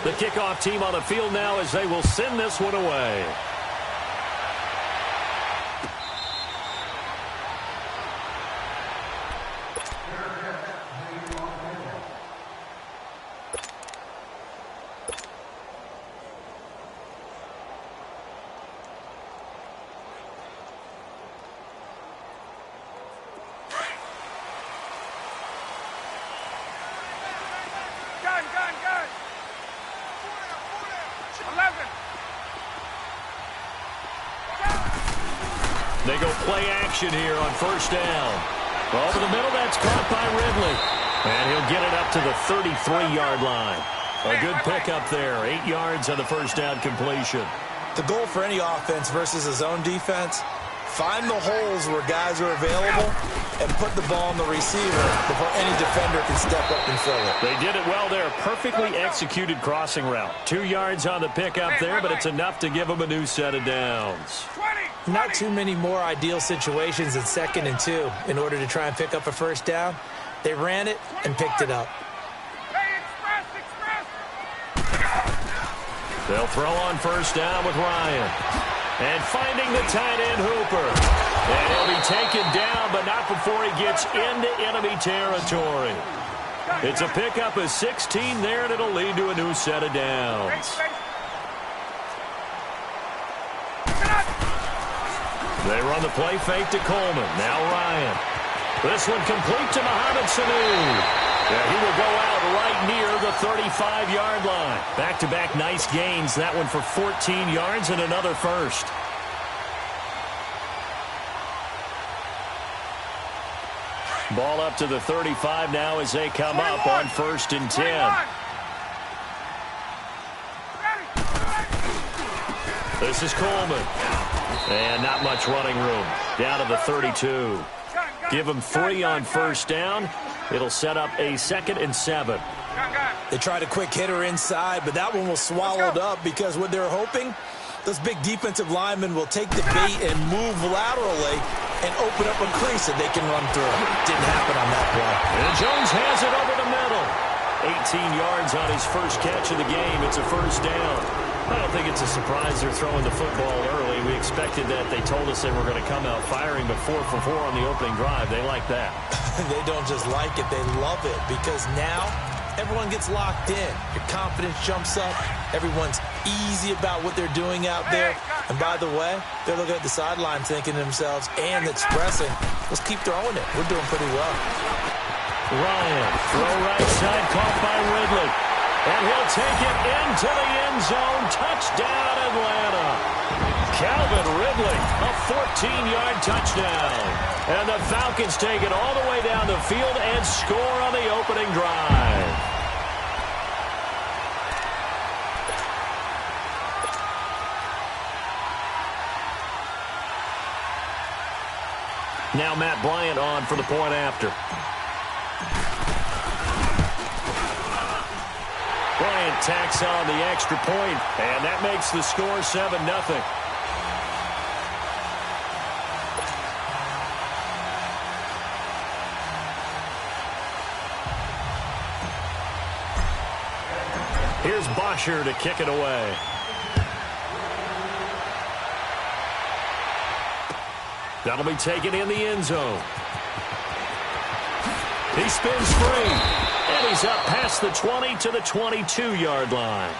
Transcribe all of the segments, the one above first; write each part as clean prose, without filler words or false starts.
The kickoff team on the field now as they will send this one away. They go play action here on first down. Over the middle, that's caught by Ridley. And he'll get it up to the 33-yard line. A good pickup there. 8 yards on the first down completion. The goal for any offense versus a zone defense, find the holes where guys are available and put the ball on the receiver before any defender can step up and fill it. They did it well there. Perfectly executed crossing route. 2 yards on the pickup there, but it's enough to give them a new set of downs. Not too many more ideal situations in 2nd and 2 in order to try and pick up a first down. They ran it and picked it up. They'll throw on first down with Ryan. And finding the tight end, Hooper. And he'll be taken down, but not before he gets into enemy territory. It's a pickup of 16 there, and it'll lead to a new set of downs. They run the play fake to Coleman. Now Ryan. This one complete to Mohamed Sanu. Yeah, he will go out right near the 35-yard line. Back-to-back nice gains. That one for 14 yards and another first. Ball up to the 35 now as they come up on 1st and 10. This is Coleman. And not much running room. Down to the 32. Give them 3 on first down. It'll set up a 2nd and 7. They tried a quick hitter inside, but that one was swallowed up because what they're hoping, those big defensive linemen will take the bait and move laterally and open up a crease that they can run through. Didn't happen on that play. And Jones has it over the middle. 18 yards on his first catch of the game. It's a first down. I don't think it's a surprise they're throwing the football early. We expected that. They told us they were going to come out firing, but 4 for 4 on the opening drive. They like that. They don't just like it, they love it, because now everyone gets locked in. Your confidence jumps up. Everyone's easy about what they're doing out there. And by the way, they're looking at the sideline thinking to themselves and expressing, let's keep throwing it. We're doing pretty well. Ryan, throw right side, caught by Ridley. And he'll take it into the end zone. Touchdown, Atlanta. Calvin Ridley, a 14-yard touchdown. And the Falcons take it all the way down the field and score on the opening drive. Now Matt Bryant on for the point after. Bryant tacks on the extra point, and that makes the score 7-0. Here's Bosher to kick it away. That'll be taken in the end zone. He spins free. And he's up past the 20 to the 22-yard line.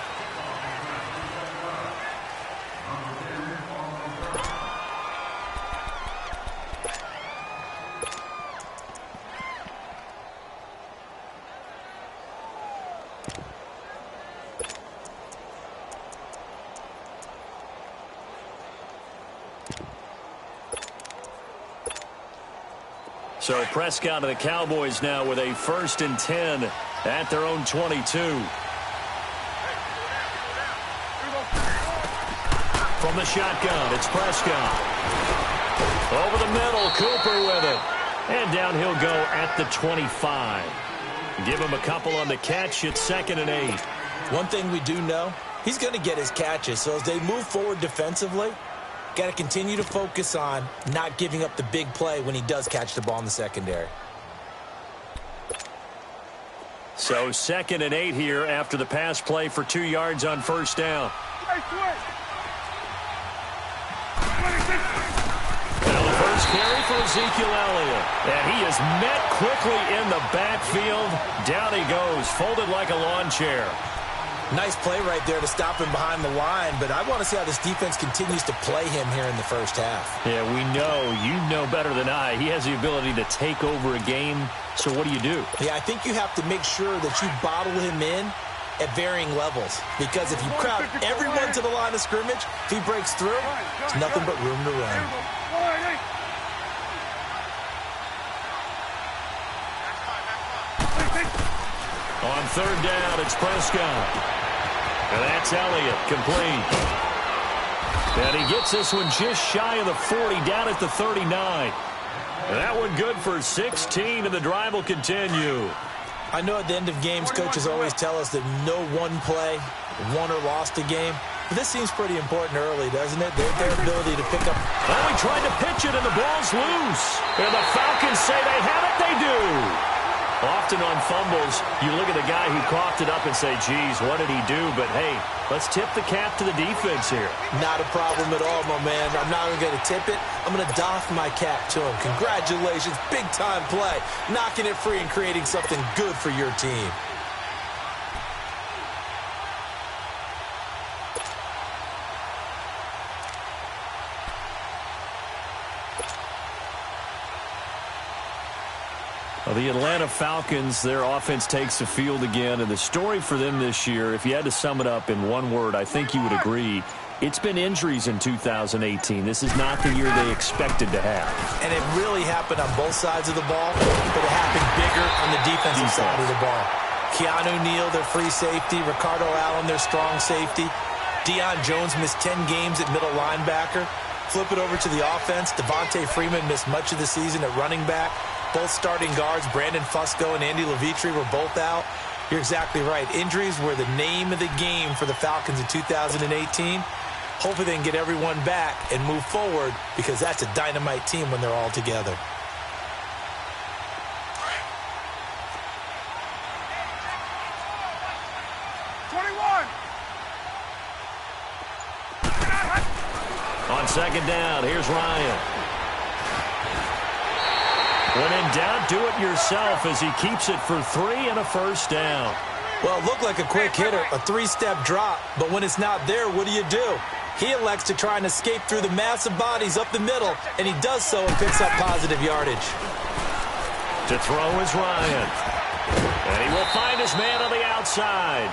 So Prescott and the Cowboys now with a 1st and 10 at their own 22. From the shotgun, it's Prescott. Over the middle, Cooper with it. And down he'll go at the 25. Give him a couple on the catch. It's 2nd and 8. One thing we do know, he's going to get his catches. So as they move forward defensively, got to continue to focus on not giving up the big play when he does catch the ball in the secondary. So 2nd and 8 here after the pass play for 2 yards on first down. Now the first carry for Ezekiel Elliott. And he is met quickly in the backfield. Down he goes, folded like a lawn chair. Nice play right there to stop him behind the line, but I want to see how this defense continues to play him here in the first half. Yeah, we know. You know better than I. He has the ability to take over a game, so what do you do? Yeah, I think you have to make sure that you bottle him in at varying levels, because if you crowd everyone to the line of scrimmage, if he breaks through, there's nothing but room to run. On third down, it's Prescott. And that's Elliott, complete. And he gets this one just shy of the 40, down at the 39. And that one good for 16, and the drive will continue. I know at the end of games, coaches always tell us that no one play won or lost a game. But this seems pretty important early, doesn't it? Their ability to pick up. Oh, he tried to pitch it, and the ball's loose. And the Falcons say they have it. They do. Often on fumbles, you look at the guy who coughed it up and say, geez, what did he do? But, hey, let's tip the cap to the defense here. Not a problem at all, my man. I'm not even going to tip it. I'm going to doff my cap to him. Congratulations. Big-time play. Knocking it free and creating something good for your team. The Atlanta Falcons, their offense takes the field again, and the story for them this year, if you had to sum it up in one word, I think you would agree, it's been injuries in 2018. This is not the year they expected to have. And it really happened on both sides of the ball, but it happened bigger on the defensive side of the ball. Keanu Neal, their free safety. Ricardo Allen, their strong safety. Deion Jones missed 10 games at middle linebacker. Flip it over to the offense. Devontae Freeman missed much of the season at running back. Both starting guards, Brandon Fusco and Andy Levitre, were both out. You're exactly right. Injuries were the name of the game for the Falcons in 2018. Hopefully they can get everyone back and move forward, because that's a dynamite team when they're all together. On second down, here's Ryan. When in doubt, do it yourself as he keeps it for 3 and a first down. Well, it looked like a quick hitter, a 3-step drop, but when it's not there, what do? He elects to try and escape through the massive bodies up the middle, and he does so and picks up positive yardage. To throw is Ryan. And he will find his man on the outside.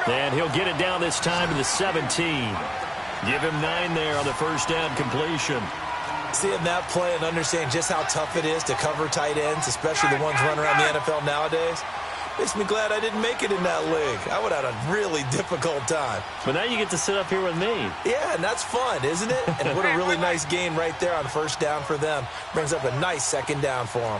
And he'll get it down this time to the 17. Give him 9 there on the first down completion. Seeing that play and understand just how tough it is to cover tight ends, especially the ones running around the NFL nowadays, makes me glad I didn't make it in that league. I would have had a really difficult time. But now you get to sit up here with me. Yeah, and that's fun, isn't it? And what a really nice gain right there on first down for them. Brings up a nice second down for them.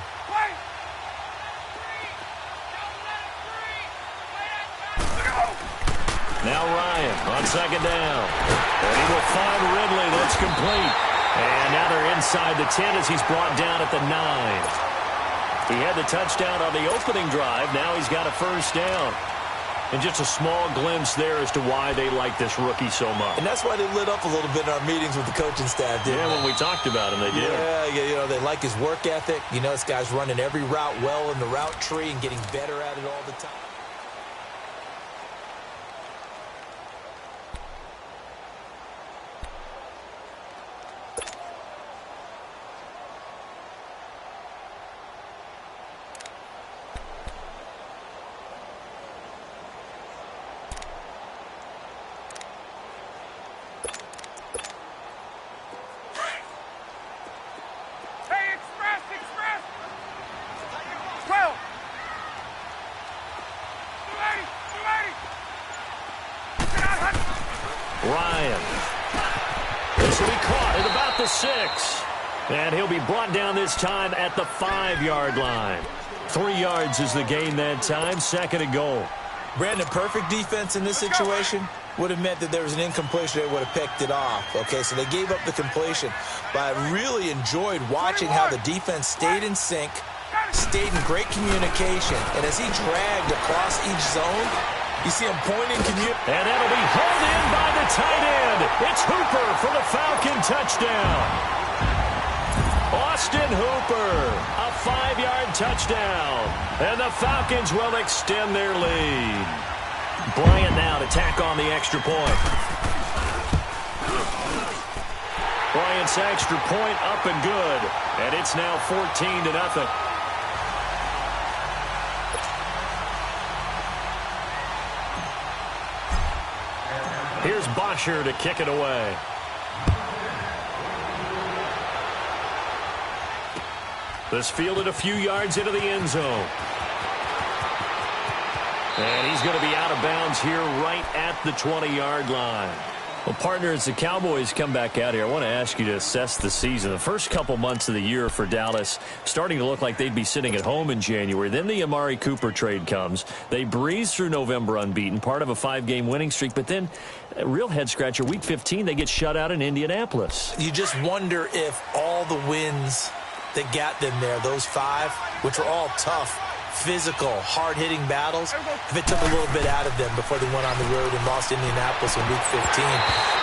Now Ryan on second down. And he will find Ridley. That's complete. And now they're inside the 10 as he's brought down at the 9. He had the touchdown on the opening drive. Now he's got a first down. And just a small glimpse there as to why they like this rookie so much. And that's why they lit up a little bit in our meetings with the coaching staff, didn't they? When we talked about him, they did. Yeah, they like his work ethic. This guy's running every route well in the route tree and getting better at it all the time. Ryan. This will be caught at about the 6. And he'll be brought down this time at the 5-yard line. 3 yards is the gain that time. 2nd and goal. Brandon, perfect defense in this situation would have meant that there was an incompletion. They would have picked it off. Okay, so they gave up the completion. But I really enjoyed watching how the defense stayed in sync, stayed in great communication. And as he dragged across each zone, you see him pointing. And that'll be held in by the tight end. It's Hooper for the Falcon touchdown. Austin Hooper, a 5-yard touchdown. And the Falcons will extend their lead. Bryant now to tack on the extra point. Bryant's extra point up and good. And it's now 14-0. Here's Bosher to kick it away. This fielded a few yards into the end zone. And he's going to be out of bounds here right at the 20-yard line. Well, partner, as the Cowboys come back out here, I want to ask you to assess the season. The first couple months of the year for Dallas starting to look like they'd be sitting at home in January. Then the Amari Cooper trade comes. They breeze through November unbeaten, part of a 5-game winning streak. But then, a real head-scratcher, Week 15, they get shut out in Indianapolis. You just wonder if all the wins that got them there, those 5, which were all tough, physical, hard-hitting battles, if it took a little bit out of them before they went on the road and lost Indianapolis in Week 15.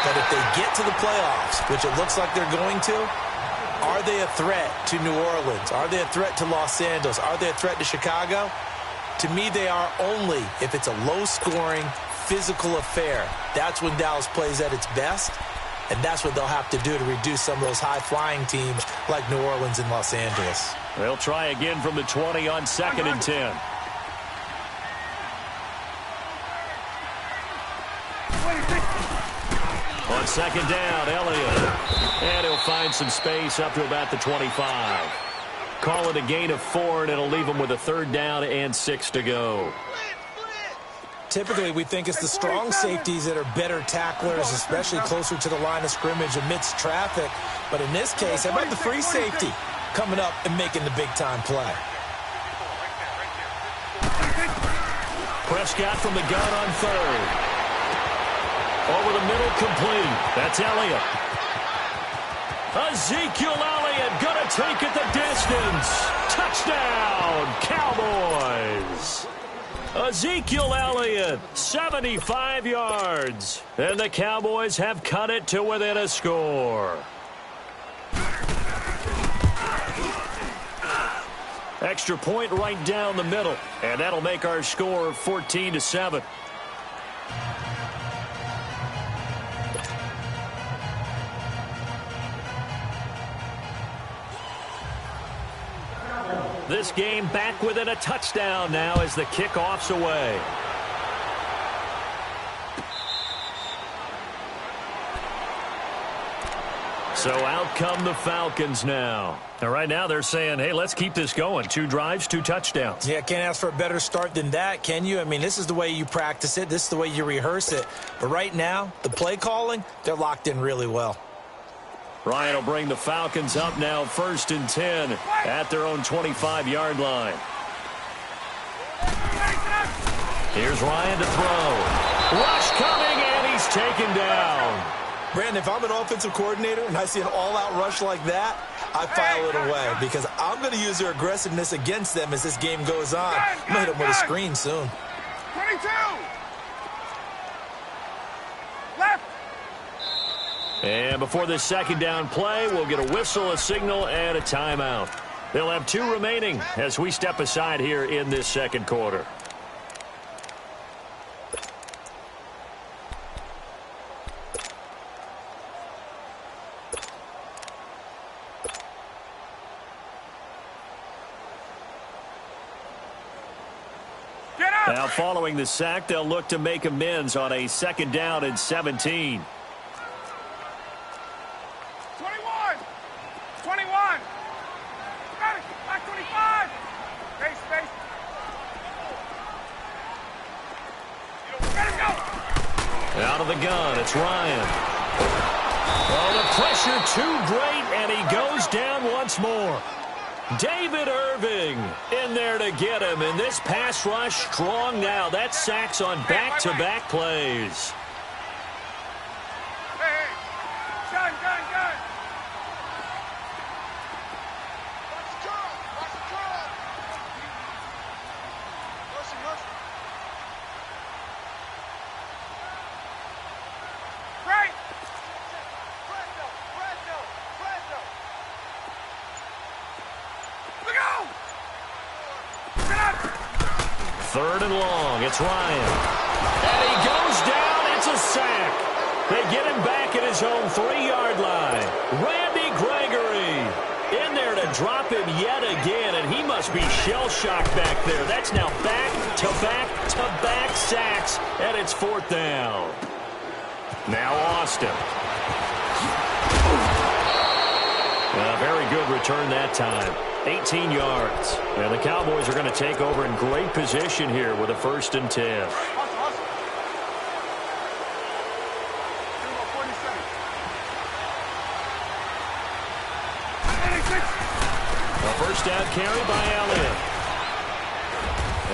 But if they get to the playoffs, which it looks like they're going to, are they a threat to New Orleans? Are they a threat to Los Angeles? Are they a threat to Chicago? To me, they are only if it's a low-scoring, physical affair. That's when Dallas plays at its best, and that's what they'll have to do to reduce some of those high-flying teams like New Orleans and Los Angeles. They'll try again from the 20 on 2nd and 10. On 2nd down, Elliott. And he'll find some space up to about the 25. Call it a gain of 4, and it'll leave him with a 3rd down and 6 to go. Typically, we think it's the strong safeties that are better tacklers, especially closer to the line of scrimmage amidst traffic. But in this case, how about the free safety coming up and making the big-time play? Prescott from the gun on 3rd. Over the middle, complete. That's Elliott. Ezekiel Elliott going to take it the distance. Touchdown, Cowboys. Ezekiel Elliott, 75 yards. And the Cowboys have cut it to within a score. Extra point right down the middle. And that'll make our score 14-7. This game back within a touchdown now as the kickoff's away. So out come the Falcons now. And right now they're saying, hey, let's keep this going. 2 drives, 2 touchdowns. Yeah, can't ask for a better start than that, can you? I mean, this is the way you practice it. This is the way you rehearse it. But right now, the play calling, they're locked in really well. Ryan will bring the Falcons up now 1st and 10 at their own 25-yard line. Here's Ryan to throw. Rush coming, and he's taken down. Brandon, if I'm an offensive coordinator and I see an all-out rush like that, I file it away because I'm going to use their aggressiveness against them as this game goes on. I'm going to hit them with a screen soon. 22. Left. And before this 2nd down play, we'll get a whistle, a signal, and a timeout. They'll have 2 remaining as we step aside here in this 2nd quarter. Now following the sack, they'll look to make amends on a 2nd down and 17. 21. 21. Got it. Back 25. Space. Let it go. Out of the gun, it's Ryan. Oh, the pressure too great, and he goes down once more. David Irving in there to get him, and this pass rush strong now. That sacks on back-to-back plays. Hey. Gun. 3rd and long. It's Ryan. And he goes down. It's a sack. They get him back at his own 3-yard line. Randy Gregory in there to drop him yet again, and he must be shell-shocked back there. That's now back-to-back-to-back sacks, and it's 4th down. Now Austin. A very good return that time. 18 yards. And the Cowboys are going to take over in great position here with a 1st and 10. A first down carry by Elliott.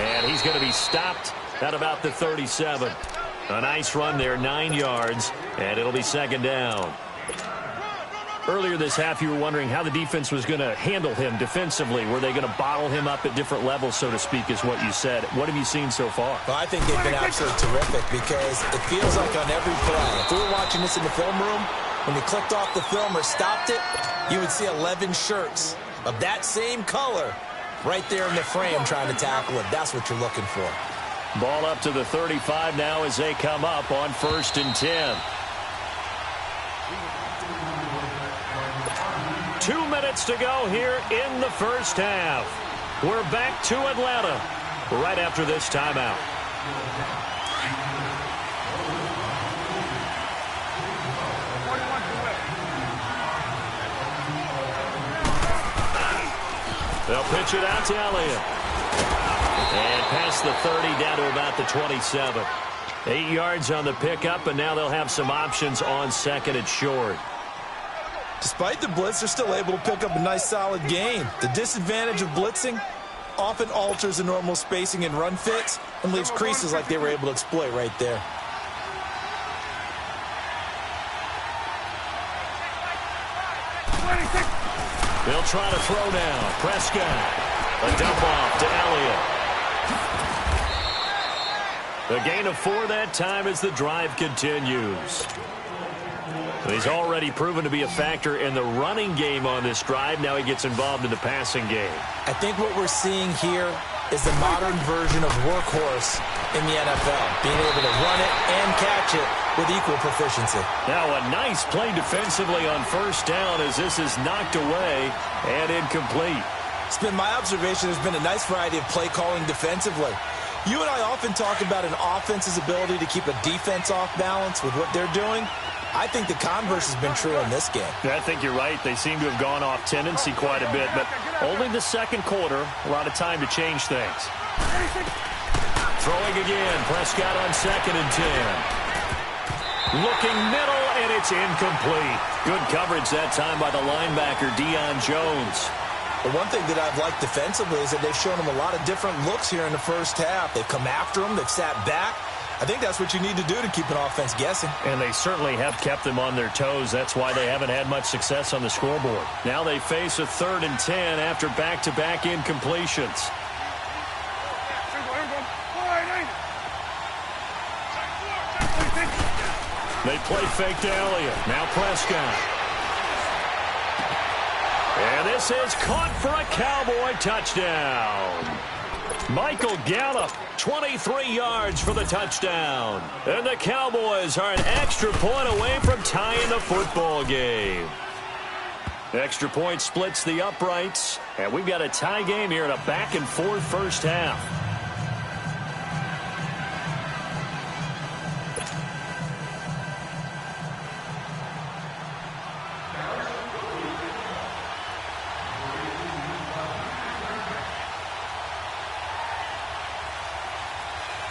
And he's going to be stopped at about the 37. A nice run there, 9 yards, and it'll be 2nd down. Earlier this half, you were wondering how the defense was going to handle him defensively. Were they going to bottle him up at different levels, so to speak, is what you said. What have you seen so far? Well, I think they've been absolutely terrific because it feels like on every play, if we were watching this in the film room, when you clicked off the film or stopped it, you would see 11 shirts of that same color right there in the frame trying to tackle it. That's what you're looking for. Ball up to the 35 now as they come up on 1st and 10. 2 minutes to go here in the first half. We're back to Atlanta right after this timeout. They'll pitch it out to Elliott. And past the 30 down to about the 27. 8 yards on the pickup, and now they'll have some options on 2nd and short. Despite the blitz, they're still able to pick up a nice solid gain. The disadvantage of blitzing often alters the normal spacing and run fits and leaves creases like they were able to exploit right there. They'll try to throw now. Prescott. A dump off to Elliott. A gain of 4 that time as the drive continues. He's already proven to be a factor in the running game on this drive. Now he gets involved in the passing game. I think what we're seeing here is the modern version of workhorse in the NFL, being able to run it and catch it with equal proficiency. Now a nice play defensively on 1st down as this is knocked away and incomplete. It's been my observation there's been a nice variety of play calling defensively. You and I often talk about an offense's ability to keep a defense off balance with what they're doing. I think the converse has been true in this game. Yeah, I think you're right. They seem to have gone off tendency quite a bit, but only the 2nd quarter, a lot of time to change things. Throwing again, Prescott on 2nd and 10. Looking middle, and it's incomplete. Good coverage that time by the linebacker, Deion Jones. The one thing that I've liked defensively is that they've shown him a lot of different looks here in the first half. They've come after him. They've sat back. I think that's what you need to do to keep an offense guessing. And they certainly have kept them on their toes. That's why they haven't had much success on the scoreboard. Now they face a 3rd and 10 after back-to-back incompletions. They play fake to Elliott. Now Prescott. And this is caught for a Cowboy touchdown. Michael Gallup, 23 yards for the touchdown. And the Cowboys are an extra point away from tying the football game. Extra point splits the uprights. And we've got a tie game here in a back-and-forth first half.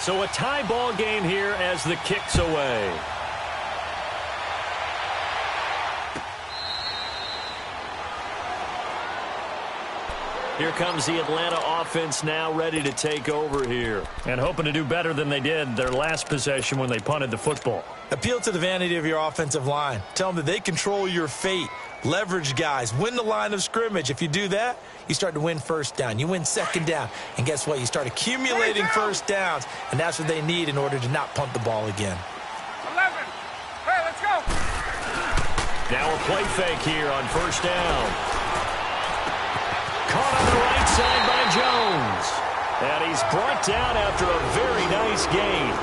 So a tie ball game here as the kick's away. Here comes the Atlanta offense now ready to take over here. And hoping to do better than they did their last possession when they punted the football. Appeal to the vanity of your offensive line. Tell them that they control your fate. Leverage guys. Win the line of scrimmage. If you do that, you start to win 1st down. You win 2nd down. And guess what? You start accumulating 1st downs. And that's what they need in order to not punt the ball again. 11. Hey, let's go. Now a play fake here on 1st down. Caught on the right side by Jones. And he's brought down after a very nice gain.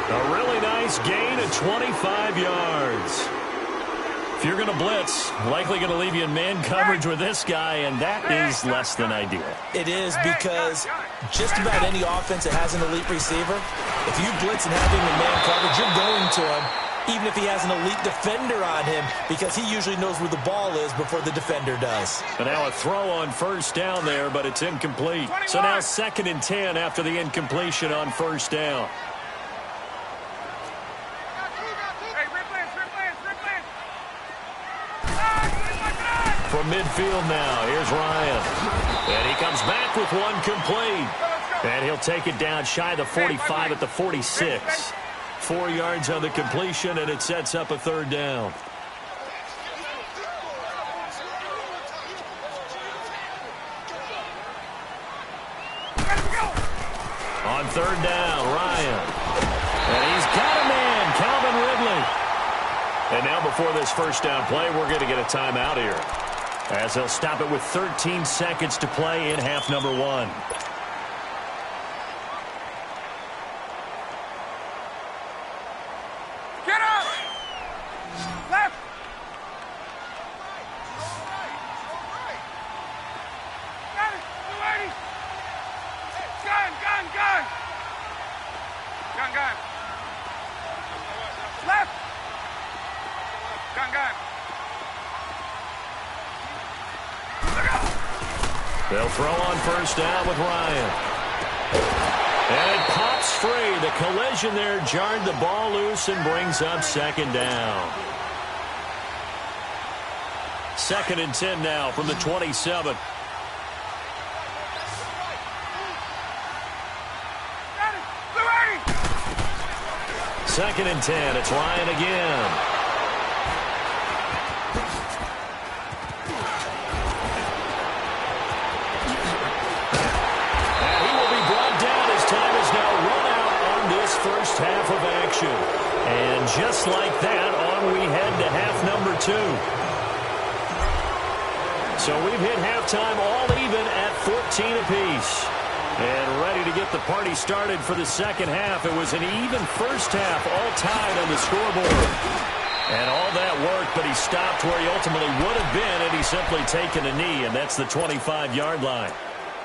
A really nice gain of 25 yards. If you're going to blitz, likely going to leave you in man coverage with this guy, and that is less than ideal. It is, because just about any offense that has an elite receiver, if you blitz and have him in man coverage, you're going to him, even if he has an elite defender on him, because he usually knows where the ball is before the defender does. And now a throw on first down there, but it's incomplete. So now 2nd and 10 after the incompletion on first down. From midfield now, here's Ryan. And he comes back with one complete. And he'll take it down shy of the 45 at the 46. 4 yards on the completion, and it sets up a 3rd down. On 3rd down, Ryan. And he's got a man, Calvin Ridley. And now before this first down play, we're going to get a timeout here, as he'll stop it with 13 seconds to play in half number 1. Get up! Left! Got it! 280! Gun! Gun! Left! Gun! They'll throw on first down with Ryan. And it pops free. The collision there jarred the ball loose and brings up 2nd down. 2nd and 10 now from the 27. Got it! 280! 2nd and 10. It's Ryan again. First half of action. And just like that, on we head to half number 2. So we've hit halftime all even at 14 apiece. And ready to get the party started for the second half. It was an even first half, all tied on the scoreboard. And all that worked, but he stopped where he ultimately would have been had he simply taken a knee, and that's the 25-yard line.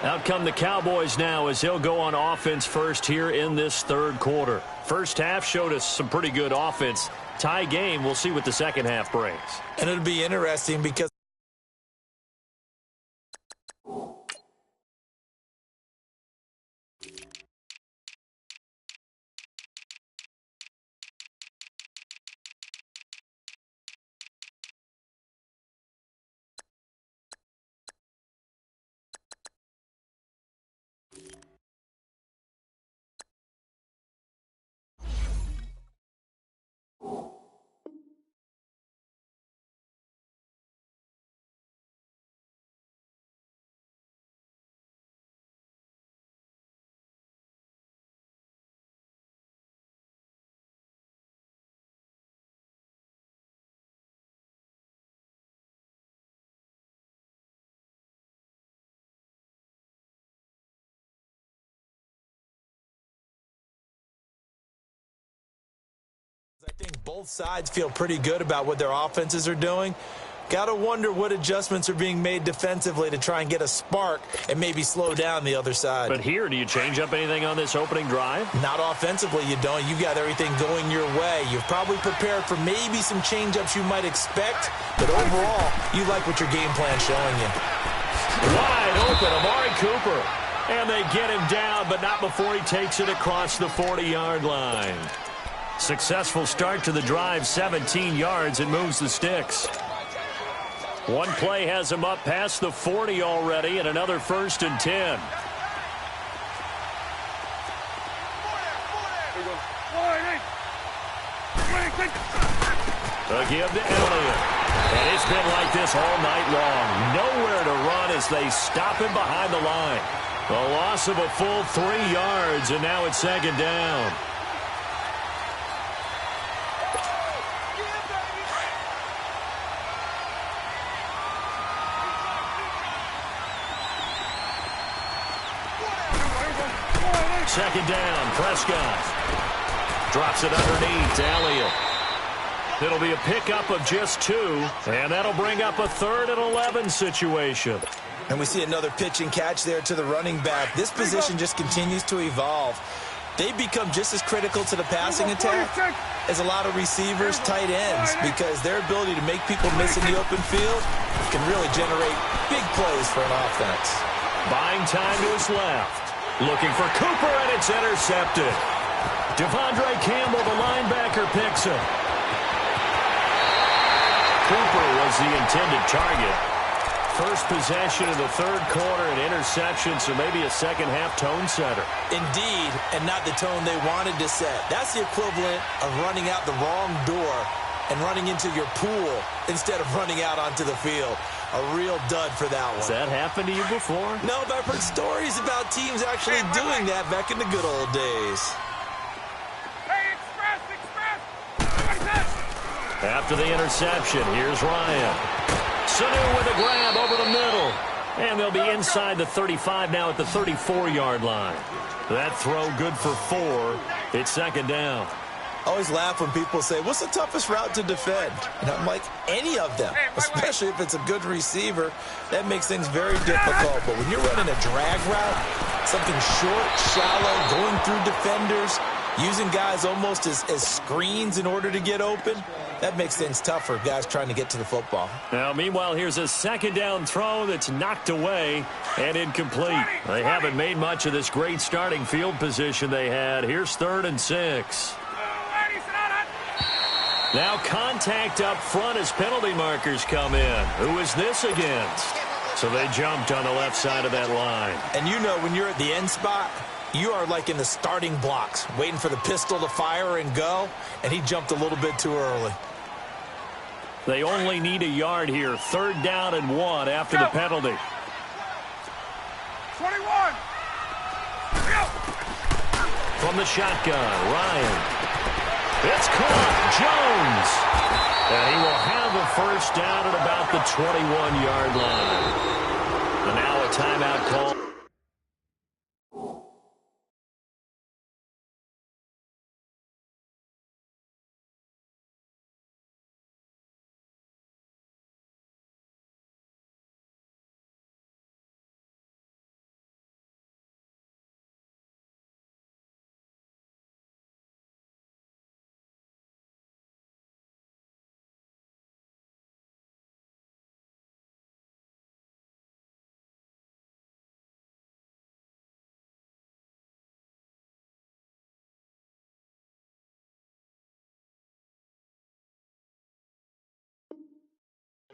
Out come the Cowboys now as he'll go on offense first here in this 3rd quarter. First half showed us some pretty good offense. Tie game, we'll see what the second half brings. And it'll be interesting because I think both sides feel pretty good about what their offenses are doing. Got to wonder what adjustments are being made defensively to try and get a spark and maybe slow down the other side. But here, do you change up anything on this opening drive? Not offensively, you don't. You got everything going your way. You've probably prepared for maybe some change-ups you might expect, but overall, you like what your game plan's showing you. Wide open, Amari Cooper. And they get him down, but not before he takes it across the 40-yard line. Successful start to the drive, 17 yards, and moves the sticks. One play has him up past the 40 already, and another 1st and 10. To give to Elliott. And it's been like this all night long. Nowhere to run as they stop him behind the line. A loss of a full 3 yards, and now it's 2nd down. second down. Prescott drops it underneath to Elliott. It'll be a pickup of just 2, and that'll bring up a 3rd and 11 situation. And we see another pitch and catch there to the running back. This position just continues to evolve. They become just as critical to the passing attack as a lot of receivers, tight ends, because their ability to make people miss in the open field can really generate big plays for an offense. Buying time to his left. Looking for Cooper, and it's intercepted. Devondre Campbell, the linebacker, picks him. Cooper was the intended target. First possession of the 3rd quarter, an interception, so maybe a second-half tone setter. Indeed, and not the tone they wanted to set. That's the equivalent of running out the wrong door and running into your pool instead of running out onto the field. A real dud for that one. Has that happened to you before? No, but I've heard stories about teams actually doing that back in the good old days. Hey, express! After the interception, here's Ryan. Sanu with a grab over the middle. And they'll be inside the 35 now at the 34-yard line. That throw good for 4. It's second down. I always laugh when people say, what's the toughest route to defend? And I'm like, any of them, especially if it's a good receiver. That makes things very difficult. But when you're running a drag route, something short, shallow, going through defenders, using guys almost as screens in order to get open, that makes things tough for guys trying to get to the football. Now, meanwhile, here's a second down throw that's knocked away and incomplete. They haven't made much of this great starting field position they had. Here's 3rd and 6. Now contact up front as penalty markers come in. Who is this against? So they jumped on the left side of that line. And you know when you're at the end spot, you are like in the starting blocks, waiting for the pistol to fire and go, and he jumped a little bit too early. They only need a yard here. 3rd down and 1 after the penalty. 21. From the shotgun, Ryan. It's caught. Jones. And he will have a first down at about the 21-yard line. And now a timeout call.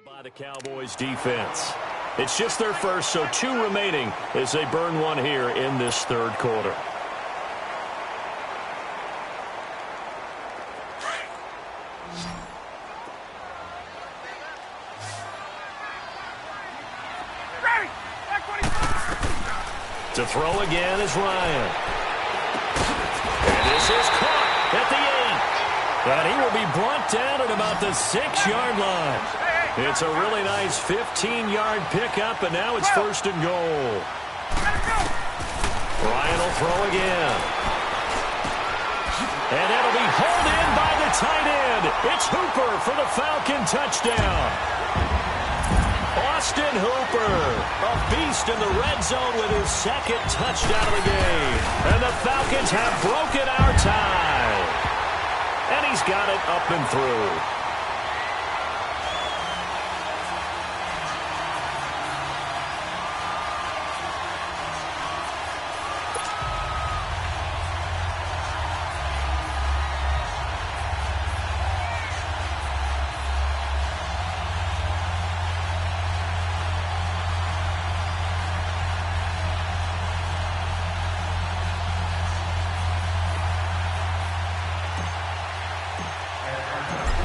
By the Cowboys defense. It's just their first, so 2 remaining as they burn one here in this 3rd quarter. Ready! To throw again is Ryan. And this is caught at the 8. And he will be brought down at about the 6-yard line. It's a really nice 15-yard pickup, and now it's 1st and goal. Ryan will throw again. And that'll be hauled in by the tight end. It's Hooper for the Falcon touchdown. Austin Hooper, a beast in the red zone with his 2nd touchdown of the game. And the Falcons have broken our tie. And he's got it up and through.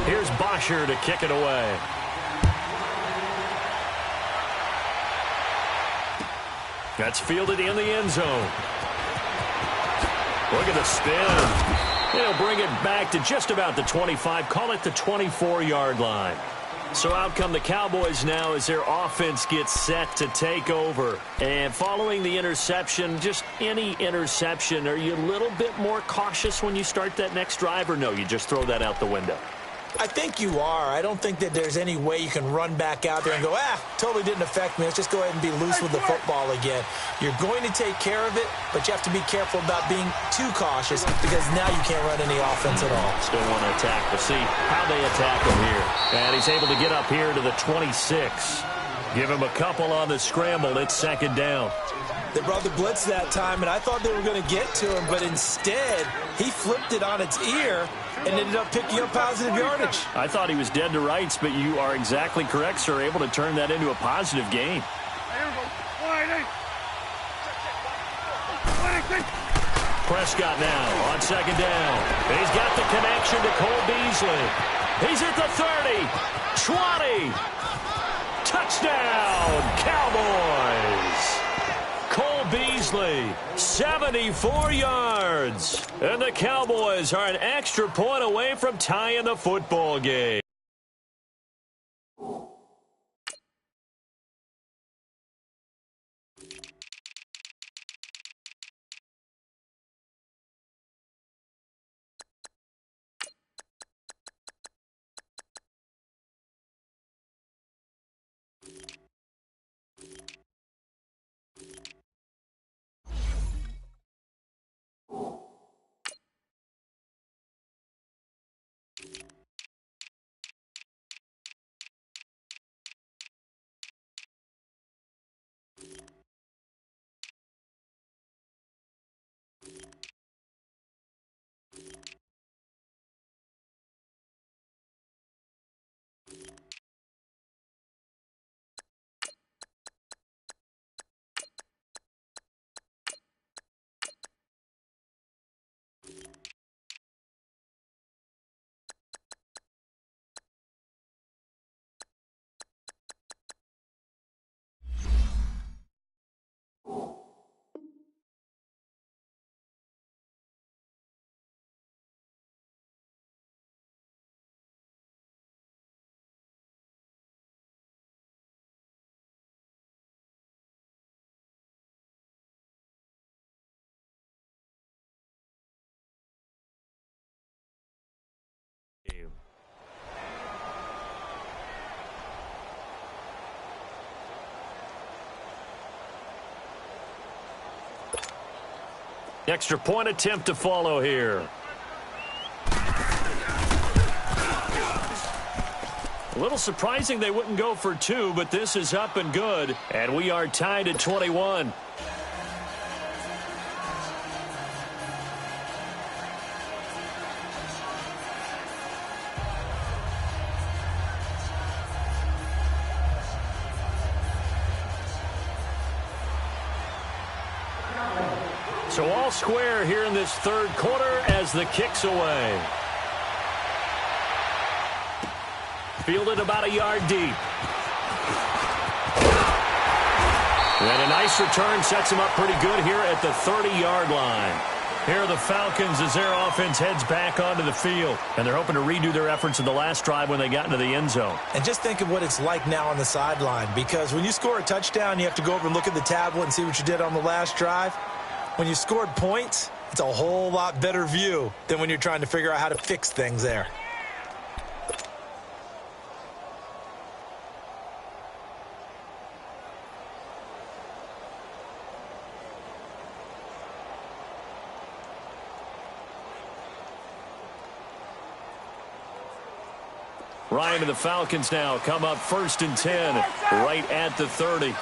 Here's Bosher to kick it away. That's fielded in the end zone. Look at the spin. He'll bring it back to just about the 25. Call it the 24-yard line. So out come the Cowboys now as their offense gets set to take over. And following the interception, just any interception, are you a little bit more cautious when you start that next drive, or no, you just throw that out the window? I think you are. I don't think that there's any way you can run back out there and go, totally didn't affect me. Let's just go ahead and be loose with the football again. You're going to take care of it, but you have to be careful about being too cautious because now you can't run any offense at all. Still want to attack. We'll see how they attack him here. And he's able to get up here to the 26. Give him a couple on the scramble. It's second down. They brought the blitz that time, and I thought they were going to get to him, but instead he flipped it on its ear and ended up picking up positive yardage. I thought he was dead to rights, but you are exactly correct, sir, able to turn that into a positive gain. Prescott now on second down. He's got the connection to Cole Beasley. He's at the 30, 20. Touchdown, Cowboys. Cole Beasley, 74 yards. And the Cowboys are an extra point away from tying the football game. Extra point attempt to follow here. A little surprising they wouldn't go for two, but this is up and good. And we are tied at 21. So all square here in this third quarter as the kick's away. Fielded about a yard deep. And a nice return sets him up pretty good here at the 30-yard line. Here are the Falcons as their offense heads back onto the field. And they're hoping to redo their efforts in the last drive when they got into the end zone. And just think of what it's like now on the sideline. Because when you score a touchdown, you have to go over and look at the tablet and see what you did on the last drive. When you scored points, it's a whole lot better view than when you're trying to figure out how to fix things there. Ryan and the Falcons now come up 1st and 10 right at the 30.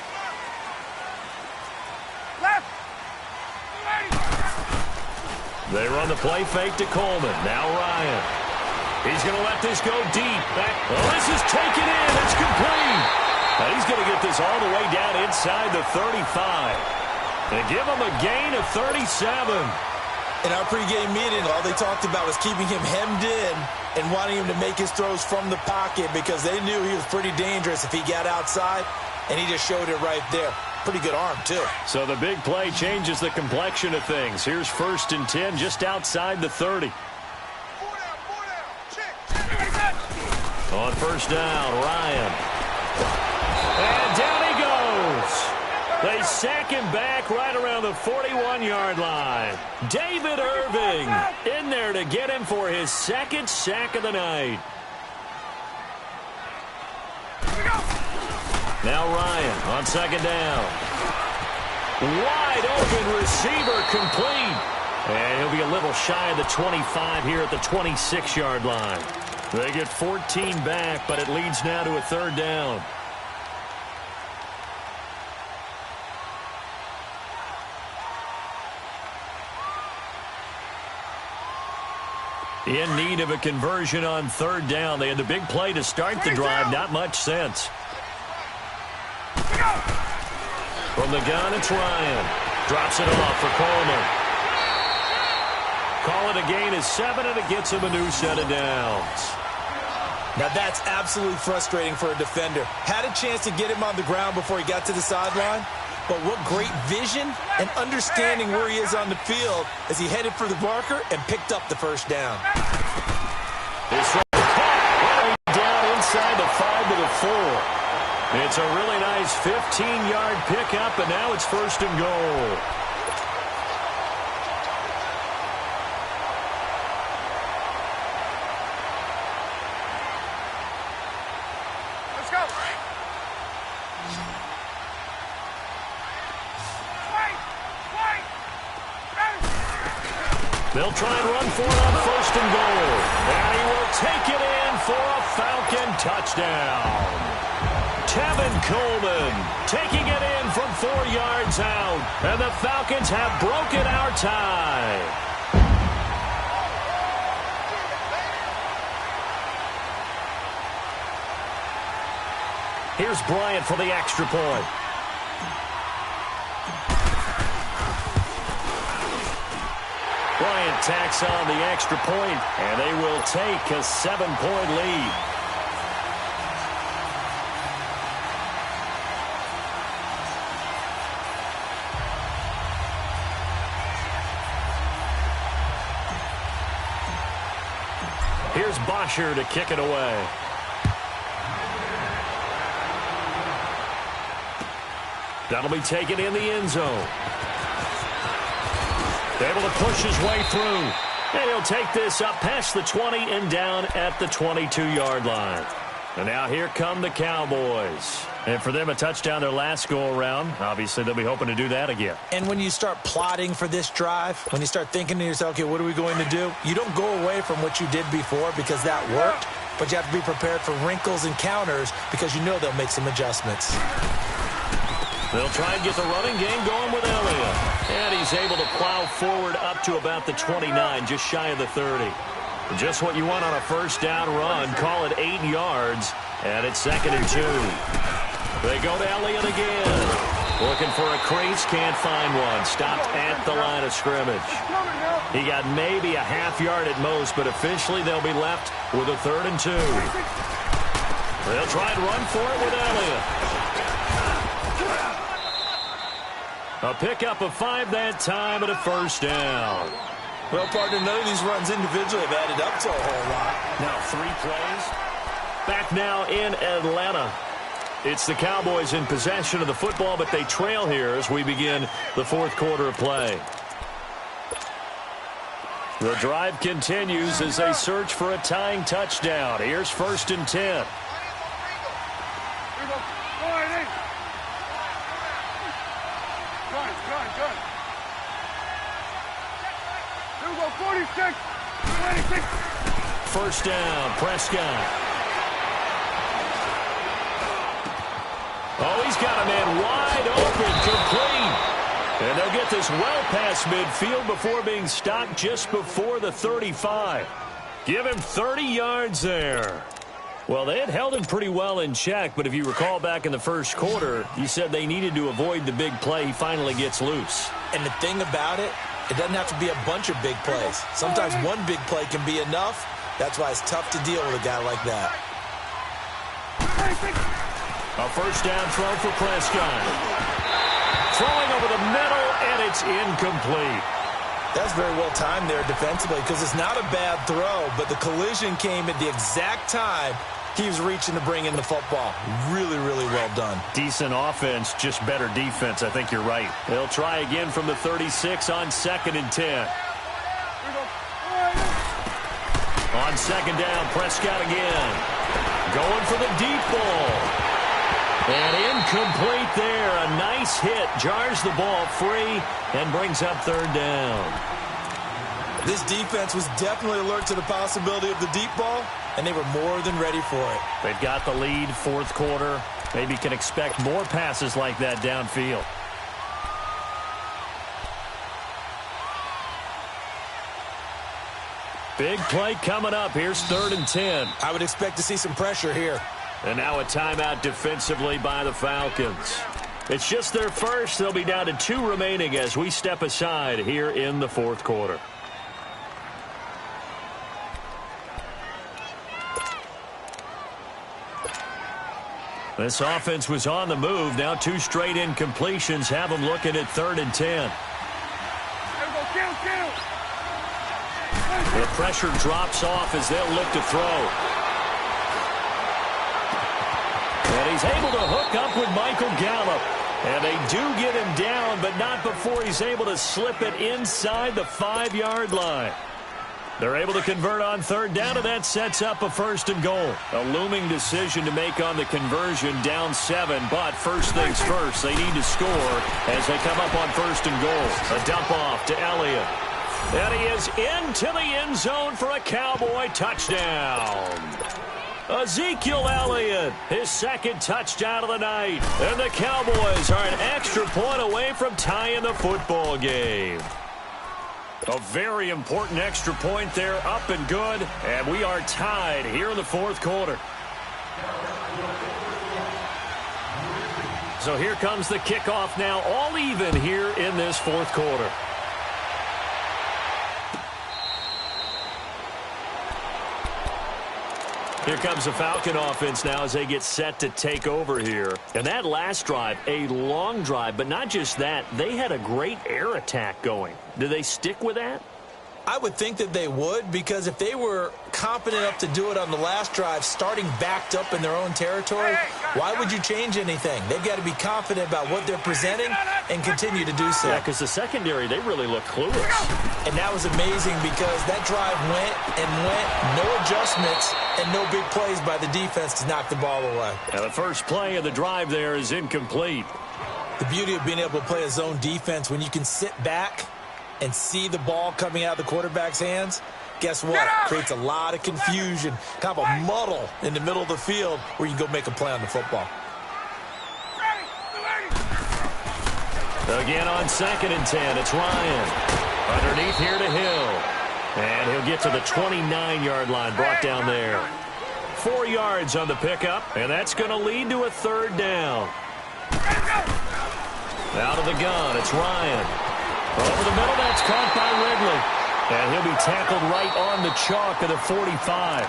They run the play fake to Coleman. Now Ryan. He's going to let this go deep. This is taken in. It's complete. And he's going to get this all the way down inside the 35. And give him a gain of 37. In our pregame meeting, all they talked about was keeping him hemmed in and wanting him to make his throws from the pocket because they knew he was pretty dangerous if he got outside, and he just showed it right there. Pretty good arm, too. So the big play changes the complexion of things. Here's 1st and 10 just outside the 30. On first down, Ryan. And down he goes. They sack him back right around the 41-yard line. David Irving in there to get him for his second sack of the night. Now Ryan on second down. Wide open receiver complete. And he'll be a little shy of the 25 here at the 26-yard line. They get 14 back, but it leads now to a third down. In need of a conversion on third down. They had the big play to start the drive. Not much sense. From the gun, it's Ryan. Drops it off for Coleman. Call it a gain of 7, and it gets him a new set of downs. Now that's absolutely frustrating for a defender. Had a chance to get him on the ground before he got to the sideline, but what great vision and understanding where he is on the field as he headed for the marker and picked up the first down. This right down inside the 5 to the 4. It's a really nice 15-yard pickup, and now it's first and goal. They'll try and run for it on first and goal. And he will take it in for a Falcon touchdown. Tevin Coleman taking it in from 4 yards out. And the Falcons have broken our tie. Here's Bryant for the extra point. Bryant tacks on the extra point, and they will take a 7-point lead. Here's Bosher to kick it away. That'll be taken in the end zone. Able to push his way through. And he'll take this up past the 20 and down at the 22-yard line. And now here come the Cowboys. And for them, a touchdown their last go-around. Obviously, they'll be hoping to do that again. And when you start plotting for this drive, when you start thinking to yourself, okay, what are we going to do? You don't go away from what you did before because that worked, but you have to be prepared for wrinkles and counters because you know they'll make some adjustments. They'll try and get the running game going with Elliott. And he's able to plow forward up to about the 29, just shy of the 30. Just what you want on a first down run. Call it 8 yards, and it's 2nd and 2. They go to Elliott again. Looking for a crease, can't find one. Stopped at the line of scrimmage. He got maybe a half yard at most, but officially they'll be left with a 3rd and 2. They'll try and run for it with Elliott. A pickup of 5 that time and a first down. Well, partner, none of these runs individually have added up to a whole lot. Now 3 plays. Back now in Atlanta. It's the Cowboys in possession of the football, but they trail here as we begin the 4th quarter of play. The drive continues as they search for a tying touchdown. Here's 1st and 10. First down, Prescott. Oh, he's got a man wide open, complete. And they'll get this well past midfield before being stopped just before the 35. Give him 30 yards there. Well, they had held him pretty well in check, but if you recall back in the first quarter, you said they needed to avoid the big play. He finally gets loose. And the thing about it, it doesn't have to be a bunch of big plays. Sometimes one big play can be enough. That's why it's tough to deal with a guy like that. A first down throw for Prescott. Throwing over the middle, and it's incomplete. That's very well timed there defensively because it's not a bad throw, but the collision came at the exact time Keeps reaching to bring in the football. Really, really well done. Decent offense, just better defense. I think you're right. They'll try again from the 36 on 2nd and 10. On 2nd down, Prescott again. Going for the deep ball. And incomplete there. A nice hit. Jars the ball free and brings up 3rd down. This defense was definitely alert to the possibility of the deep ball, and they were more than ready for it. They've got the lead, 4th quarter. Maybe can expect more passes like that downfield. Big play coming up. Here's 3rd and 10. I would expect to see some pressure here. And now a timeout defensively by the Falcons. It's just their first. They'll be down to 2 remaining as we step aside here in the 4th quarter. This offense was on the move. Now 2 straight incompletions have them looking at 3rd and 10. The pressure drops off as they'll look to throw. And he's able to hook up with Michael Gallup. And they do get him down, but not before he's able to slip it inside the 5-yard line. They're able to convert on 3rd down, and that sets up a 1st and goal. A looming decision to make on the conversion, down 7. But first things first, they need to score as they come up on 1st and goal. A dump off to Elliott. And he is into the end zone for a Cowboy touchdown. Ezekiel Elliott, his 2nd touchdown of the night. And the Cowboys are an extra point away from tying the football game. A very important extra point there, up and good. And we are tied here in the 4th quarter. So here comes the kickoff now, all even here in this 4th quarter. Here comes the Falcon offense now as they get set to take over here. And that last drive, a long drive, but not just that. They had a great air attack going. Do they stick with that? I would think that they would, because if they were competent enough to do it on the last drive, starting backed up in their own territory, why would you change anything? They've got to be confident about what they're presenting and continue to do so. Yeah, because the secondary, they really look clueless. And that was amazing because that drive went and went, no adjustments, and no big plays by the defense to knock the ball away. Now the first play of the drive there is incomplete. The beauty of being able to play a zone defense when you can sit back and see the ball coming out of the quarterback's hands, guess what? Creates a lot of confusion, kind of a muddle in the middle of the field where you can go make a play on the football. Again on 2nd and 10, it's Ryan. Underneath here to Hill. And he'll get to the 29-yard line, brought down there. 4 yards on the pickup, and that's going to lead to a 3rd down. Out of the gun, it's Ryan. Over the middle, that's caught by Ridley. And he'll be tackled right on the chalk of the 45.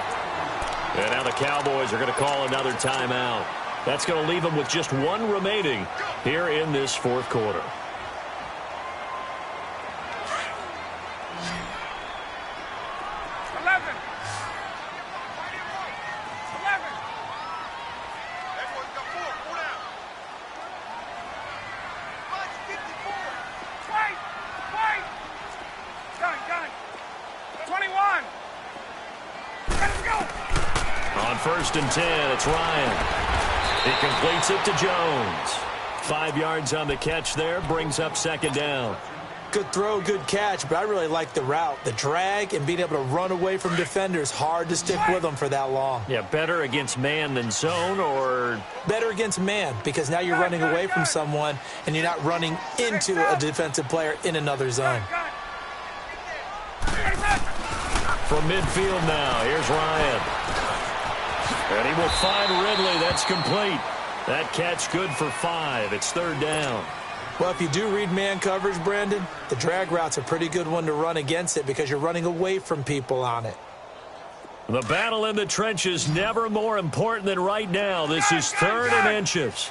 And now the Cowboys are going to call another timeout. That's going to leave them with just 1 remaining here in this 4th quarter. On 1st and 10, it's Ryan. He completes it to Jones. 5 yards on the catch there, brings up 2nd down. Good throw, good catch, but I really like the route. The drag and being able to run away from defenders, hard to stick with them for that long. Yeah, better against man than zone, or? Better against man, because now you're running away from someone and you're not running into a defensive player in another zone. From midfield now, here's Ryan. And he will find Ridley. That's complete. That catch good for 5. It's 3rd down. Well, if you do read man coverage, Brandon, the drag route's a pretty good one to run against it because you're running away from people on it. The battle in the trenches never more important than right now. This is 3rd and inches.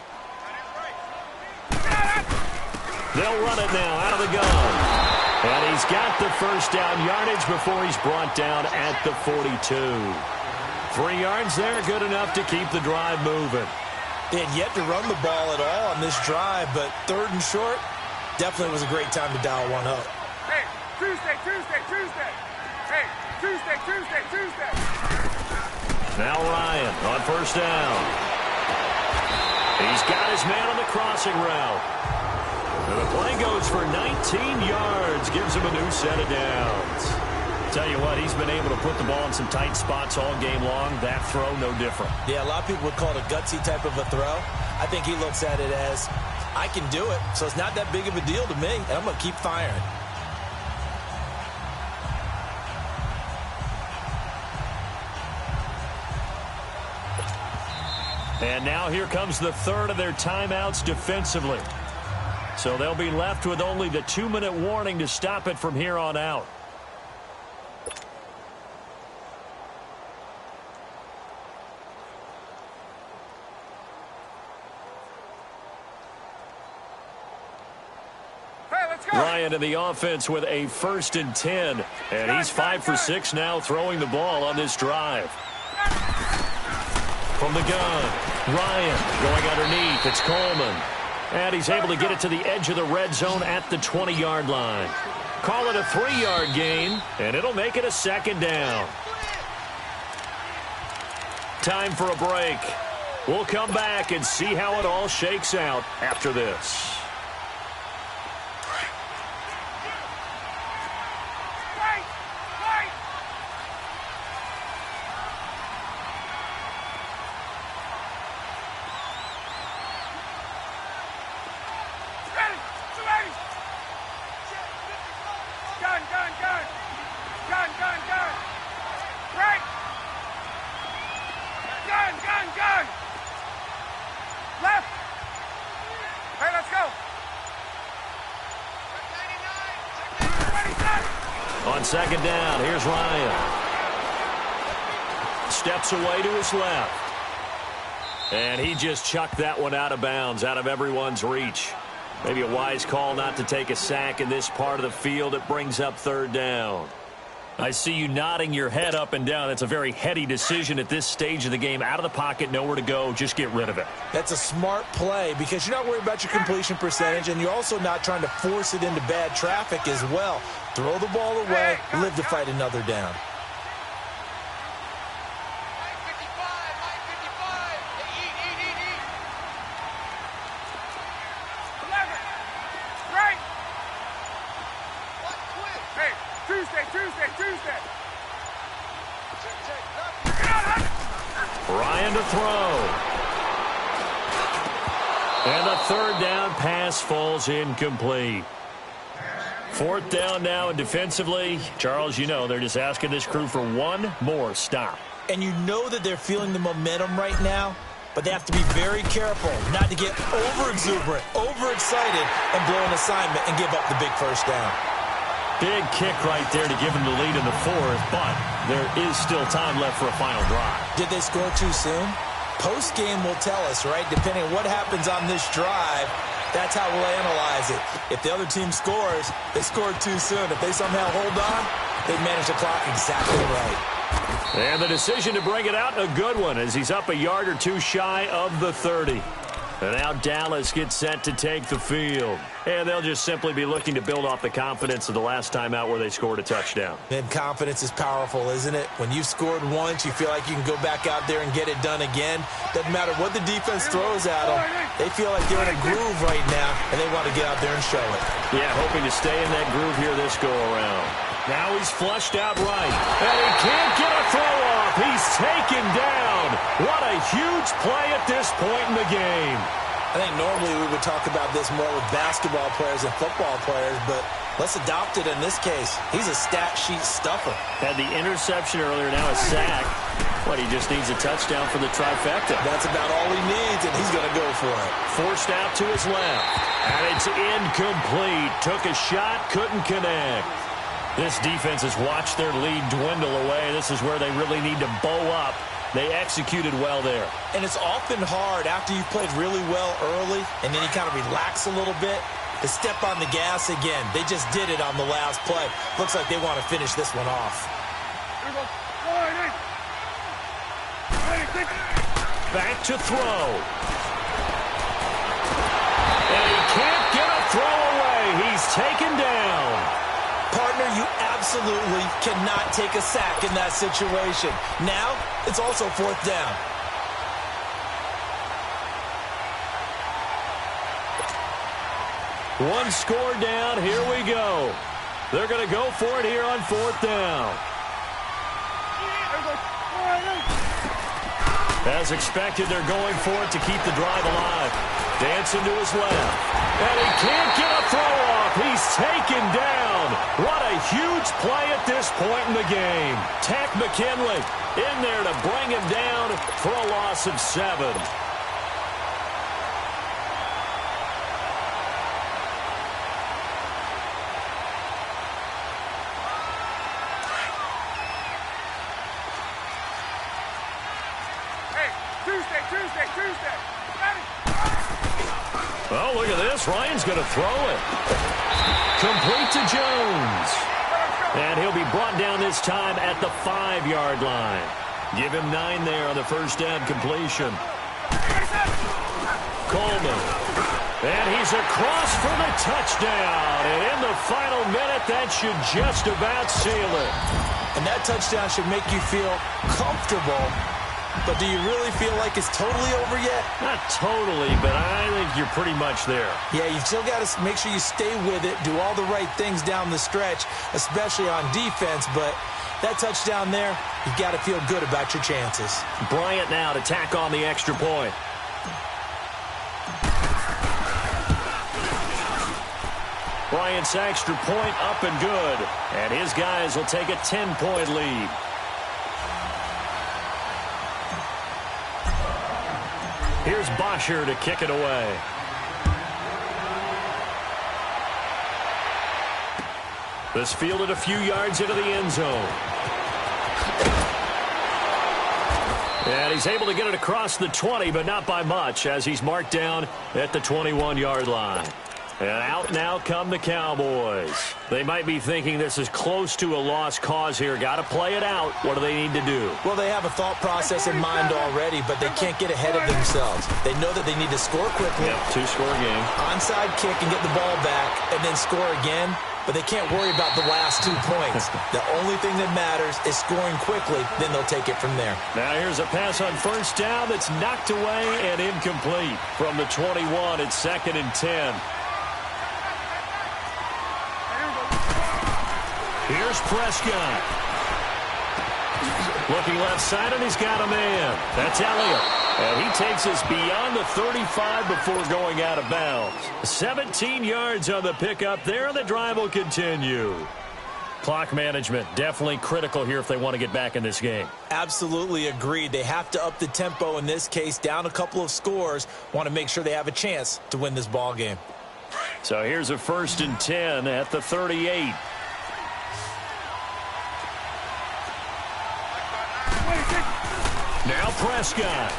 They'll run it now out of the gun. And he's got the 1st down yardage before he's brought down at the 42. 3 yards there, good enough to keep the drive moving. They had yet to run the ball at all on this drive, but 3rd and short definitely was a great time to dial one up. Hey, Tuesday. Hey, Tuesday. Now Ryan on 1st down. He's got his man on the crossing route. And the play goes for 19 yards, gives him a new set of downs. Tell you what, he's been able to put the ball in some tight spots all game long. That throw, no different. Yeah, a lot of people would call it a gutsy type of a throw. I think he looks at it as, I can do it, so it's not that big of a deal to me, and I'm going to keep firing. And now here comes the 3rd of their timeouts defensively. So they'll be left with only the 2-minute warning to stop it from here on out. Ryan in the offense with a 1st and 10. And he's 5 for 6 now throwing the ball on this drive. From the gun, Ryan going underneath. It's Coleman. And he's able to get it to the edge of the red zone at the 20-yard line. Call it a 3-yard gain, and it'll make it a 2nd down. Time for a break. We'll come back and see how it all shakes out after this. Gun! Left! Hey, let's go! On 2nd down, here's Ryan. Steps away to his left. And he just chucked that one out of bounds, out of everyone's reach. Maybe a wise call not to take a sack in this part of the field. It brings up 3rd down. I see you nodding your head up and down. That's a very heady decision at this stage of the game. Out of the pocket, nowhere to go. Just get rid of it. That's a smart play because you're not worried about your completion percentage, and you're also not trying to force it into bad traffic as well. Throw the ball away, live to fight another down. Tuesday. Ryan to throw. And the 3rd down pass falls incomplete. 4th down now, and defensively, Charles, you know, they're just asking this crew for one more stop. And you know that they're feeling the momentum right now, but they have to be very careful not to get over-exuberant, overexcited, and blow an assignment and give up the big 1st down. Big kick right there to give them the lead in the 4th, but there is still time left for a final drive. Did they score too soon? Post-game will tell us, right? Depending on what happens on this drive, that's how we'll analyze it. If the other team scores, they scored too soon. If they somehow hold on, they manage the clock exactly right. And the decision to bring it out, a good one, as he's up a yard or two shy of the 30. And now Dallas gets set to take the field. And they'll just simply be looking to build off the confidence of the last time out where they scored a touchdown. And confidence is powerful, isn't it? When you've scored once, you feel like you can go back out there and get it done again. Doesn't matter what the defense throws at them. They feel like they're in a groove right now, and they want to get out there and show it. Yeah, hoping to stay in that groove here this go-around. Now he's flushed out right. And he can't get a throw off. He's taken down. What a huge play at this point in the game. I think normally we would talk about this more with basketball players and football players, but let's adopt it in this case. He's a stat sheet stuffer. Had the interception earlier, now a sack. But he just needs a touchdown for the trifecta. That's about all he needs, and he's going to go for it. Forced out to his left. And it's incomplete. Took a shot, couldn't connect. This defense has watched their lead dwindle away. This is where they really need to bow up. They executed well there. And it's often hard after you've played really well early and then you kind of relax a little bit to step on the gas again. They just did it on the last play. Looks like they want to finish this one off. Back to throw. And he can't get a throw away. He's taken down. Partner, you absolutely cannot take a sack in that situation. Now, it's also 4th down. One score down. Here we go. They're going to go for it here on 4th down. As expected, they're going for it to keep the drive alive. Dancing to his left. And he can't get a throw off. He's taken down. What a huge play at this point in the game. Tack McKinley in there to bring him down for a loss of 7. Tuesday. Oh, look at this. Ryan's going to throw it. Complete to Jones. And he'll be brought down this time at the 5-yard line. Give him 9 there on the first down completion. Coleman. And he's across for the touchdown. And in the final minute, that should just about seal it. And that touchdown should make you feel comfortable. But do you really feel like it's totally over yet? Not totally, but I think you're pretty much there. Yeah, you still got to make sure you stay with it, do all the right things down the stretch, especially on defense. But that touchdown there, you've got to feel good about your chances. Bryant now to tack on the extra point. Bryant's extra point up and good. And his guys will take a 10-point lead. Here's Bosher to kick it away. This fielded a few yards into the end zone. And he's able to get it across the 20, but not by much, as he's marked down at the 21-yard line. And out now come the Cowboys. They might be thinking this is close to a lost cause here. Got to play it out. What do they need to do? Well, they have a thought process in mind already, but they can't get ahead of themselves. They know that they need to score quickly. Yep, 2-score game. Onside kick and get the ball back, and then score again. But they can't worry about the last 2 points. The only thing that matters is scoring quickly. Then they'll take it from there. Now here's a pass on first down that's knocked away and incomplete. From the 21, it's 2nd and 10. Here's Prescott. Looking left side, and he's got a man. That's Elliott. And he takes us beyond the 35 before going out of bounds. 17 yards on the pickup there, and the drive will continue. Clock management, definitely critical here if they want to get back in this game. Absolutely agreed. They have to up the tempo in this case, down a couple of scores. Want to make sure they have a chance to win this ball game. So here's a 1st and 10 at the 38. Now Prescott.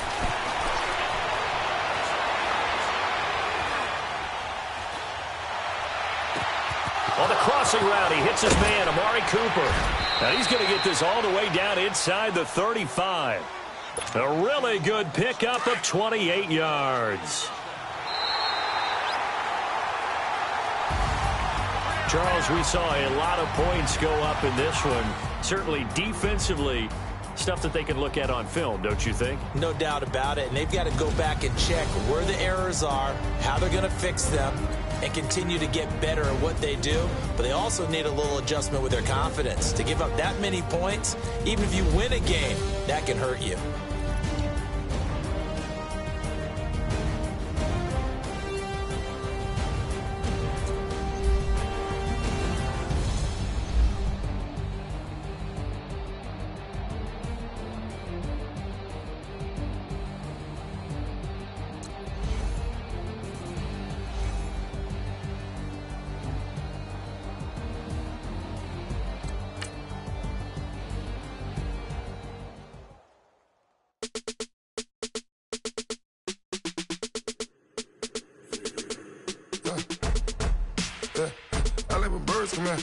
On the crossing route, he hits his man, Amari Cooper. Now he's going to get this all the way down inside the 35. A really good pickup of 28 yards. Charles, we saw a lot of points go up in this one. Certainly defensively, stuff that they can look at on film, don't you think? No doubt about it. And they've got to go back and check where the errors are, how they're going to fix them, and continue to get better at what they do. But they also need a little adjustment with their confidence. To give up that many points, even if you win a game, that can hurt you. I like when birds come in.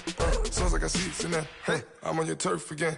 Sounds like I see it in there. Hey, I'm on your turf again.